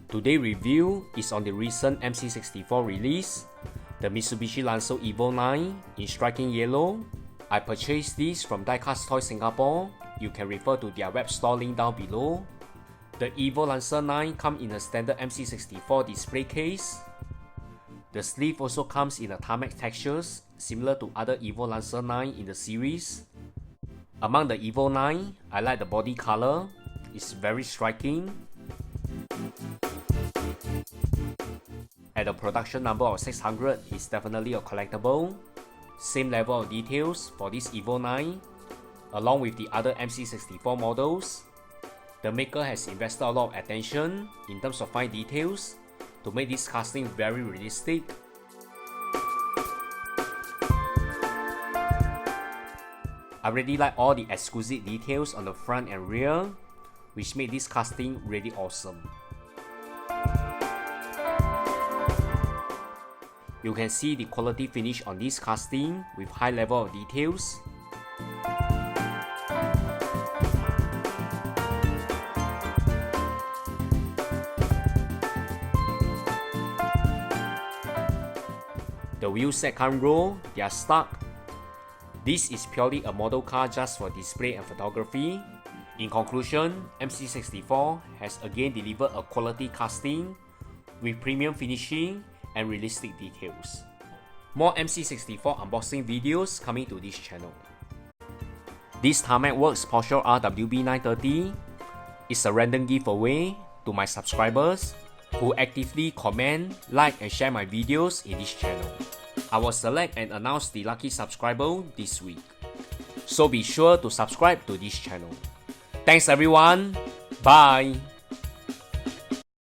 Today's review is on the recent MC64 release, the Mitsubishi Lancer Evo 9 in striking yellow. I purchased this from Diecast Toyz Singapore. You can refer to their web store link down below. The Evo Lancer 9 comes in a standard MC64 display case. The sleeve also comes in a Tarmac textures similar to other Evo Lancer 9 in the series. Among the Evo 9, I like the body color. It's very striking. At a production number of 600, it's definitely a collectible. Same level of details for this Evo 9, along with the other MC64 models. The maker has invested a lot of attention in terms of fine details to make this casting very realistic. I really like all the exquisite details on the front and rear, which made this casting really awesome. You can see the quality finish on this casting with high level of details. The wheel set can't roll, they are stuck. This is purely a model car just for display and photography. In conclusion, MC64 has again delivered a quality casting with premium finishing and realistic details. More MC64 unboxing videos coming to this channel. This Tarmac Works Porsche RWB 930 is a random giveaway to my subscribers who actively comment, like and share my videos in this channel. I will select and announce the lucky subscriber this week. So be sure to subscribe to this channel. Thanks everyone. Bye.